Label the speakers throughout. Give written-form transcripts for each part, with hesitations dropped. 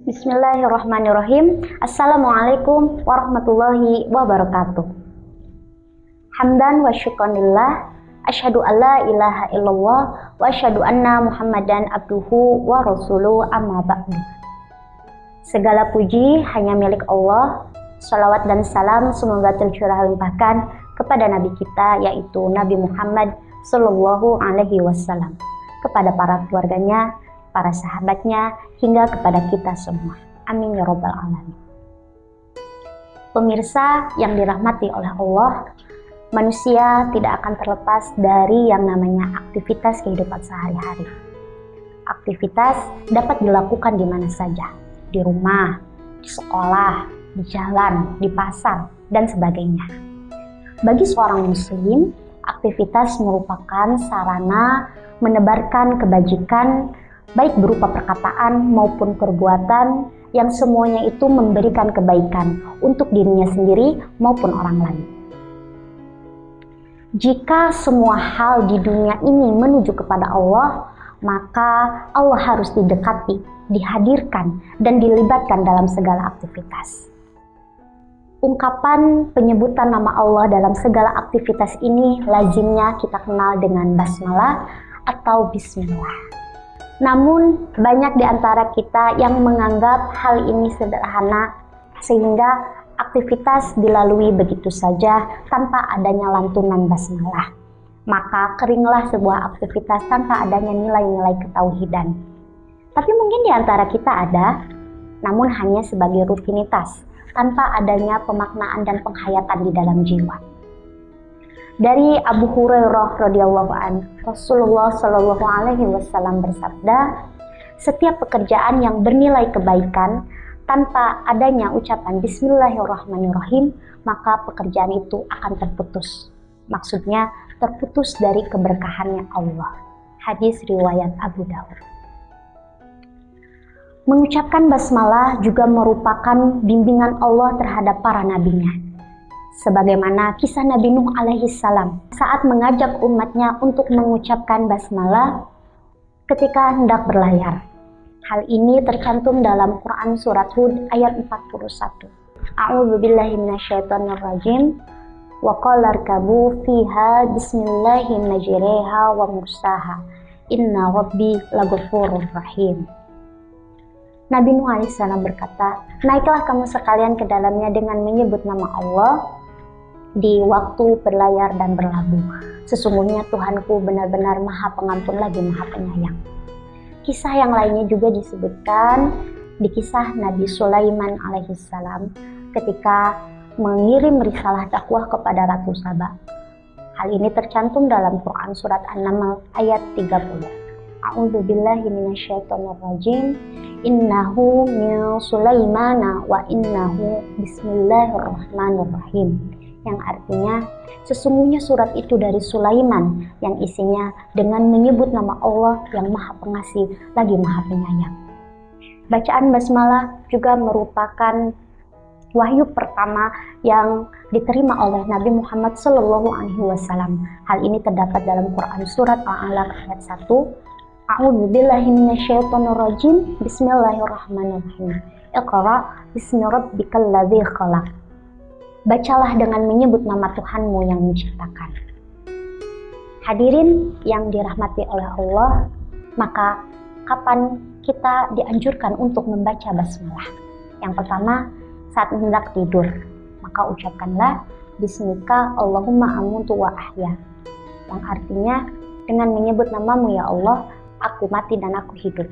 Speaker 1: Bismillahirrahmanirrahim. Assalamualaikum warahmatullahi wabarakatuh. Hamdan wa syukranillah, asyhadu alla ilaha illallah wa asyhadu anna Muhammadan abduhu wa rasuluh, amma ba'du. Segala puji hanya milik Allah. Salawat dan salam semoga tercurah limpahkan kepada Nabi kita, yaitu Nabi Muhammad Sallallahu Alaihi Wasallam, kepada para keluarganya, para sahabatnya, hingga kepada kita semua. Amin ya robbal alamin. Pemirsa yang dirahmati oleh Allah, manusia tidak akan terlepas dari yang namanya aktivitas kehidupan sehari-hari. Aktivitas dapat dilakukan di mana saja, di rumah, di sekolah, di jalan, di pasar, dan sebagainya. Bagi seorang muslim, aktivitas merupakan sarana menebarkan kebajikan, baik berupa perkataan maupun perbuatan, yang semuanya itu memberikan kebaikan untuk dirinya sendiri maupun orang lain. Jika semua hal di dunia ini menuju kepada Allah, maka Allah harus didekati, dihadirkan, dan dilibatkan dalam segala aktivitas. Ungkapan penyebutan nama Allah dalam segala aktivitas ini lazimnya kita kenal dengan basmalah atau bismillah. Namun banyak di antara kita yang menganggap hal ini sederhana sehingga aktivitas dilalui begitu saja tanpa adanya lantunan basmalah. Maka keringlah sebuah aktivitas tanpa adanya nilai-nilai ketauhidan. Tapi mungkin di antara kita ada, namun hanya sebagai rutinitas, tanpa adanya pemaknaan dan penghayatan di dalam jiwa. Dari Abu Hurairah radhiyallahu anhu, Rasulullah Shallallahu Alaihi Wasallam bersabda, setiap pekerjaan yang bernilai kebaikan tanpa adanya ucapan Bismillahirrahmanirrahim, maka pekerjaan itu akan terputus. Maksudnya terputus dari keberkahannya Allah. Hadis riwayat Abu Dawud. Mengucapkan basmalah juga merupakan bimbingan Allah terhadap para nabinya. Sebagaimana kisah Nabi Nuh alaihi salam saat mengajak umatnya untuk mengucapkan basmalah ketika hendak berlayar. Hal ini tercantum dalam Quran surat Hud ayat 41. A'udzu billahi minasyaitonir rajim. Wa qala irkabu fiha bismillahi majriha wa mursaha. Inna rabbi laghafurur rahim. Nabi Nuh alaihissalam berkata, naiklah kamu sekalian ke dalamnya dengan menyebut nama Allah di waktu berlayar dan berlabuh. Sesungguhnya Tuhanku benar-benar Maha Pengampun lagi Maha Penyayang. Kisah yang lainnya juga disebutkan di kisah Nabi Sulaiman alaihissalam ketika mengirim risalah dakwah kepada Ratu Saba. Hal ini tercantum dalam Quran surat An-Naml ayat 30. A'udzu billahi minasyaitonir rajim. Innahu min Sulaimana wa innahu bismillahirrahmanirrahim. Yang artinya, sesungguhnya surat itu dari Sulaiman yang isinya dengan menyebut nama Allah yang Maha Pengasih lagi Maha Penyayang. Bacaan basmalah juga merupakan wahyu pertama yang diterima oleh Nabi Muhammad Sallallahu Alaihi Wasallam. Hal ini terdapat dalam Quran surat Al-Alaq ayat 1. A'udzu billahi minasyaitonir rajim. Bismillahirrahmanirrahim. Iqra bismi rabbikal ladzi khalaq. Bacalah dengan menyebut nama Tuhanmu yang menciptakan. Hadirin yang dirahmati oleh Allah, maka kapan kita dianjurkan untuk membaca basmalah? Yang pertama, saat hendak tidur, maka ucapkanlah Bismika Allahumma amuntu wa ahya. Yang artinya, dengan menyebut namamu ya Allah, aku mati dan aku hidup.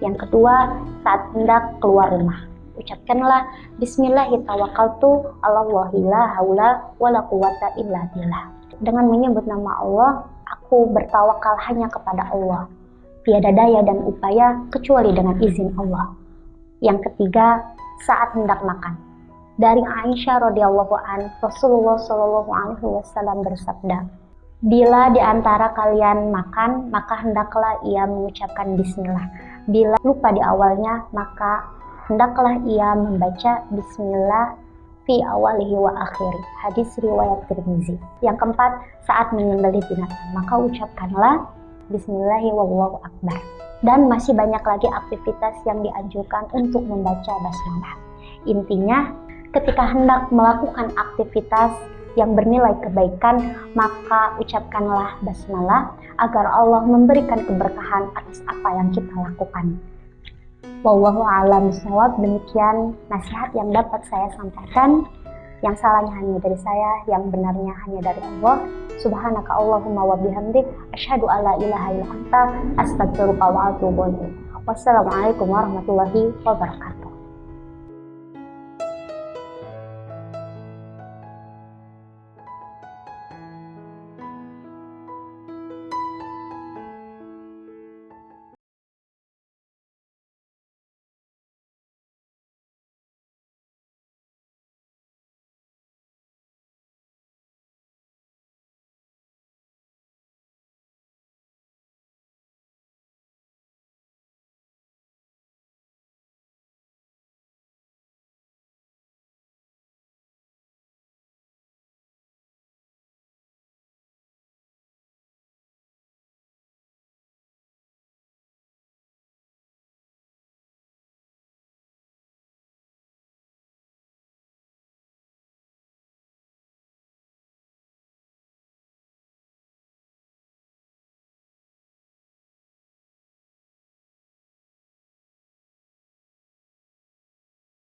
Speaker 1: Yang kedua, saat hendak keluar rumah, ucapkanlah Bismillahi tawakkaltu ala Allahi la haula wala quwata illa billah. Dengan menyebut nama Allah, aku bertawakal hanya kepada Allah. Tiada daya dan upaya kecuali dengan izin Allah. Yang ketiga, saat hendak makan. Dari Aisyah radhiyallahu an, Rasulullah Shallallahu Alaihi Wasallam bersabda, bila di antara kalian makan, maka hendaklah ia mengucapkan Bismillah. Bila lupa di awalnya, maka hendaklah ia membaca Bismillah fi awalihi wa akhiri. Hadis riwayat Tirmizi. Yang keempat, saat menyembelih binatang, maka ucapkanlah Bismillahi wallahu akbar. dan masih banyak lagi aktivitas yang dianjurkan untuk membaca basmalah. Intinya, ketika hendak melakukan aktivitas yang bernilai kebaikan, maka ucapkanlah basmalah agar Allah memberikan keberkahan atas apa yang kita lakukan. Wallahu a'lam bishawab. Demikian nasihat yang dapat saya sampaikan. Yang salahnya hanya dari saya, yang benarnya hanya dari Allah. Subhanaka Allahumma wa bihamdik, asyhadu alla ilaha illa anta, astaghfiruka wa atubu ilaik. Wassalamualaikum warahmatullahi wabarakatuh.